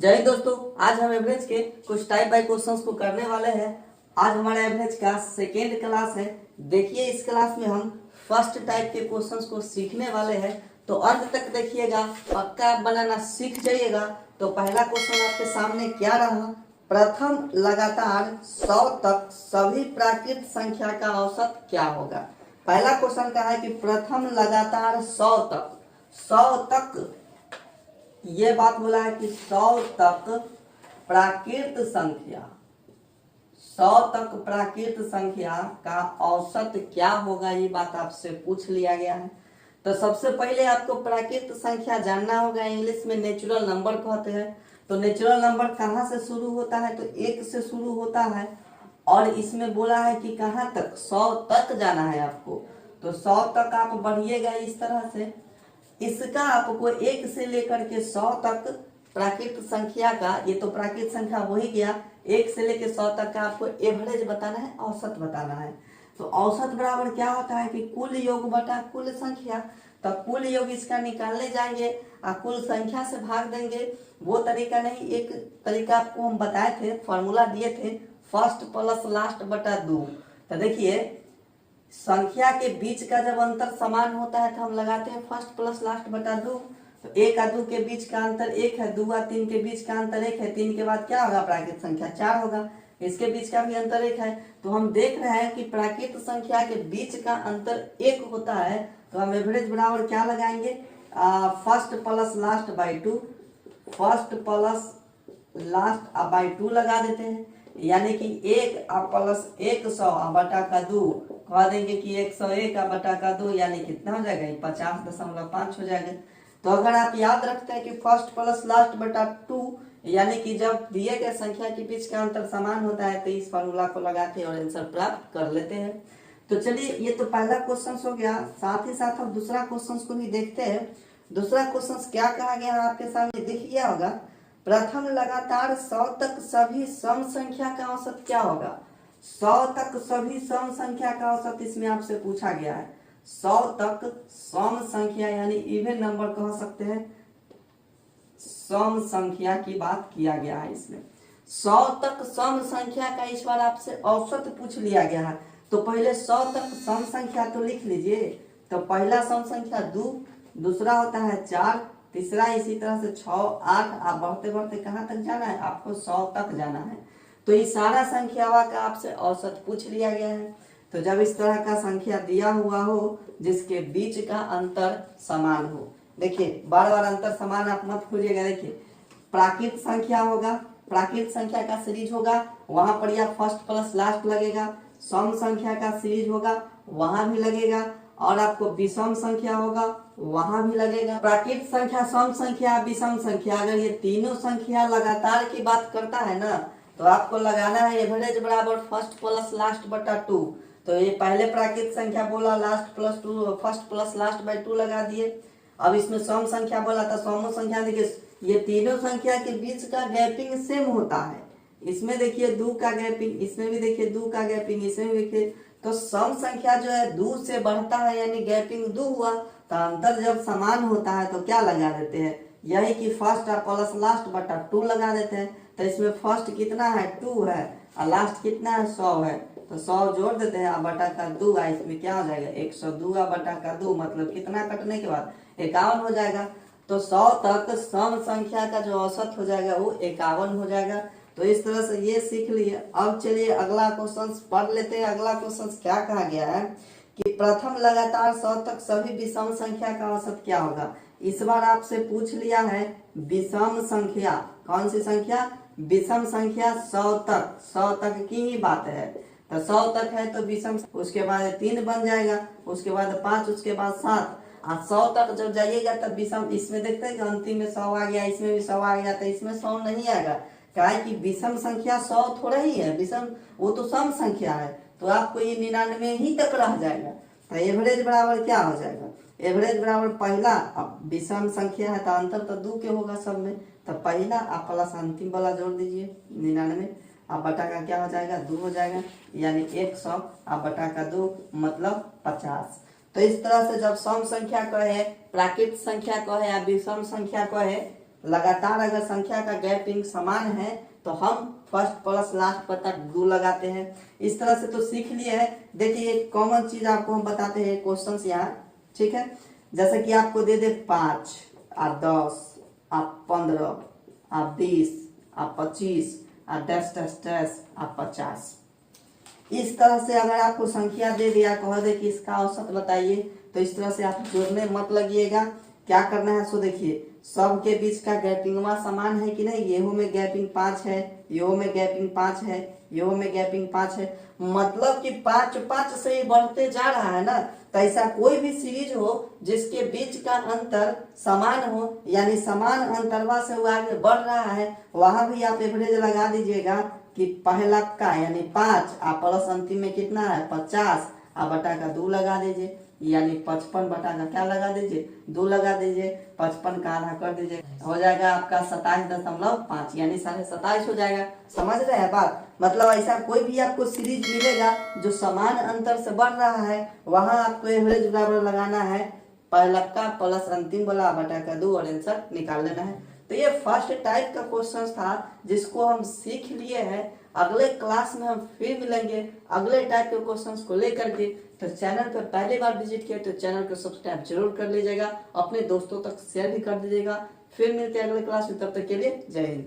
जय हिंद दोस्तों, आज हम एवरेज के कुछ टाइप बाय क्वेश्चंस को करने वाले हैं। आज हमारा एवरेज का सेकेंड क्लास है। देखिए, इस क्लास में हम फर्स्ट टाइप के क्वेश्चंस को सीखने वाले हैं, तो अंत तक देखिएगा, पक्का आप बनाना सीख जाइएगा। तो पहला क्वेश्चन आपके सामने क्या रहा, प्रथम लगातार 100 तक सभी प्राकृत संख्या का औसत क्या होगा। पहला क्वेश्चन का है कि प्रथम लगातार 100 तक ये बात बोला है कि 100 तक प्राकृत संख्या 100 तक प्राकृत संख्या का औसत क्या होगा, ये बात आपसे पूछ लिया गया है। तो सबसे पहले आपको प्राकृत संख्या जानना होगा। इंग्लिश में नेचुरल नंबर कहते हैं। तो नेचुरल नंबर कहाँ से शुरू होता है, तो 1 से शुरू होता है। और इसमें बोला है कि कहाँ तक, 100 तक जाना है आपको। तो 100 तक आप बढ़िएगा इस तरह से। इसका आपको 1 से लेकर के 100 तक प्राकृत संख्या का, ये तो प्राकृत संख्या वही गया, 1 से लेकर 100 तक का आपको एवरेज बताना है, औसत बताना है। तो औसत बराबर क्या होता है कि कुल योग बटा कुल संख्या। तो कुल योग इसका निकालने जाएंगे और कुल संख्या से भाग देंगे। वो तरीका नहीं, एक तरीका आपको हम बताए थे, फॉर्मूला दिए थे, फर्स्ट प्लस लास्ट बटा 2। तो देखिए, संख्या के बीच का जब अंतर समान होता है तो हम लगाते हैं फर्स्ट प्लस लास्ट बटा 2। तो 1 और 2 के बीच का अंतर 1 है, 2 और 3 के बीच का अंतर 1 है, 3 के बाद क्या होगा, प्राकृत संख्या 4 होगा, इसके बीच का भी अंतर 1 है। तो हम देख रहे हैं कि प्राकृत संख्या के बीच का अंतर 1 होता है। तो हम एवरेज बराबर क्या लगाएंगे, first plus last by 2, first plus last by 2 लगा देते हैं। यानी कि 1 प्लस 100 बटा का 2 कह देंगे कि 101 बटा का 2, यानी कितना हो जाएगा, 50.5 हो जाएगा। तो अगर आप याद रखते हैं कि फर्स्ट प्लस लास्ट बटा 2, यानी कि जब दिए गए संख्या के बीच का अंतर समान होता है तो इस फॉर्मूला को लगाते हैं और आंसर प्राप्त कर लेते हैं। तो चलिए, ये तो पहला क्वेश्चन हो गया। साथ ही साथ हम दूसरा क्वेश्चन को भी देखते हैं। दूसरा क्वेश्चन क्या कहा गया है, आपके सामने दिख गया होगा। प्रथम लगातार 100 तक सभी सम संख्या का औसत क्या होगा। 100 तक सभी सम संख्या का औसत इसमें आपसे पूछा गया है। 100 तक सम संख्या यानी इवन नंबर कह सकते हैं, सम संख्या की बात किया गया है इसमें। 100 तक सम संख्या का इस बार आपसे औसत पूछ लिया गया है। तो पहले 100 तक सम संख्या तो लिख लीजिए। तो पहला सम संख्या 2, दूसरा होता है 4, तीसरा इसी तरह से 6, 8, आप बढ़ते बढ़ते कहाँ तक जाना है, आपको 100 तक जाना है। तो इस सारा संख्या का आपसे औसत पूछ लिया गया है। तो जब इस तरह का संख्या दिया हुआ हो जिसके बीच का अंतर समान हो, देखिए बार बार अंतर समान आप मत खोजिएगा। देखिए, प्राकृत संख्या होगा, प्राकृत संख्या का सीरीज होगा, वहां पर या फर्स्ट प्लस लास्ट लगेगा। सम संख्या का सीरीज होगा, वहां भी लगेगा। और आपको विषम संख्या होगा, वहां भी लगेगा। प्राकृत संख्या, सम संख्या, विषम संख्या, अगर ये तीनों संख्या लगातार की बात करता है ना, तो आपको लगाना है एवरेज बराबर फर्स्ट प्लस लास्ट बटा 2। तो ये पहले प्राकृत संख्या बोला, last plus 2, first plus last by 2 लगा दिए। अब इसमें सम संख्या बोला था, सम संख्या, देखिए ये तीनों संख्या के बीच का गैपिंग सेम होता है। इसमें देखिए 2 का गैपिंग, इसमें भी देखिए 2 का गैपिंग, इसमें भी देखिए। तो सम संख्या जो है 2 से बढ़ता है, यानी गैपिंग 2 हुआ। तो अंतर जब समान होता है तो क्या लगा देते हैं, यही कि फर्स्ट प्लस लास्ट बटा 2 लगा देते हैं। तो इसमें फर्स्ट कितना है, 2 है, और लास्ट कितना है, 100 है। तो 100 जोड़ देते हैं, बटा का 2, इसमें क्या हो जाएगा, 102 बटा का 2, मतलब कितना कटने के बाद 51 हो जाएगा। तो 100 तक सम संख्या का जो औसत हो जाएगा वो 51 हो जाएगा। तो इस तरह से ये सीख लिए। अब चलिए अगला क्वेश्चन पढ़ लेते हैं। अगला क्वेश्चन क्या कहा गया है कि प्रथम लगातार 100 तक सभी विषम संख्या का औसत क्या होगा। इस बार आपसे पूछ लिया है विषम संख्या, कौन सी संख्या, विषम संख्या 100 तक, 100 तक की ही बात है। तो 100 तक है तो विषम, उसके बाद 3 बन जाएगा, उसके बाद 5, उसके बाद 7, और 100 तक जब जाइएगा तब विषम। इसमें देखते हैं कि अंतिम में 100 आ गया, इसमें भी 100 आ गया, तो इसमें 100 नहीं आएगा। क्या है कि विषम संख्या 100 थोड़ा ही है, विषम वो तो सम संख्या है। तो आपको ये 99 ही तक रह जाएगा। तो एवरेज बराबर क्या हो जाएगा, एवरेज बराबर पहला, अब विषम संख्या है तो अंतर तो 2 के होगा सब में। तो पहला आप प्लस अंतिम वाला जोड़ दीजिए 99, अब बटा का क्या हो जाएगा, 2 हो जाएगा, यानी 100 अब बटा का 2 मतलब 50। तो इस तरह से जब सम संख्या को है, प्राकृत संख्या को है या विषम संख्या को है, लगातार अगर संख्या का गैपिंग समान है तो हम फर्स्ट प्लस लास्ट पर तक डू लगाते हैं। इस तरह से तो सीख लिए है। देखिए एक कॉमन चीज आपको हम बताते हैं क्वेश्चंस यहाँ, ठीक है। जैसे कि आपको दे दे 5 और 10 और 15 और 20 और 25 और डैश डैश डैश और 50, इस तरह से अगर आपको संख्या दे दिया, कह दे कि इसका औसत बताइए, तो इस तरह से आप जोड़ने मत लगिएगा। क्या करना है सो देखिए, सबके बीच का गैपिंग समान है कि नहीं। येहू में गैपिंग 5 है, येहू में गैपिंग 5 है, येहू में गैपिंग 5 है, मतलब कि 5 5 से ही बढ़ते जा रहा है ना। तो ऐसा कोई भी सीरीज हो जिसके बीच का अंतर समान हो, यानी समान अंतरवा से वो आगे बढ़ रहा है, वहां भी आप एवरेज लगा दीजिएगा कि पहला का यानी 5 और प्लस अंतिम में कितना है 50 और बटा का 2 लगा दीजिए, यानी 55 बटा का क्या लगा दीजिए 2 लगा दीजिए, 55 का आधा कर दीजिए, हो जाएगा आपका 27.5 यानी 27.5 हो जाएगा। समझ रहे हैं बात। मतलब ऐसा कोई भी आपको सीरीज मिलेगा जो समान अंतर से बढ़ रहा है, वहां आपको एवरेज बराबर लगाना है पहला का प्लस अंतिम वाला बटा का 2 और आंसर निकाल लेना है। तो ये फर्स्ट टाइप का क्वेश्चन था जिसको हम सीख लिए हैं। अगले क्लास में हम फिर मिलेंगे अगले टाइप के क्वेश्चंस को लेकर के। तो चैनल पर पहली बार विजिट किया तो चैनल को सब्सक्राइब जरूर कर लीजिएगा, अपने दोस्तों तक शेयर भी कर दीजिएगा। फिर मिलते हैं अगले क्लास में, तब तक के लिए जय हिंद।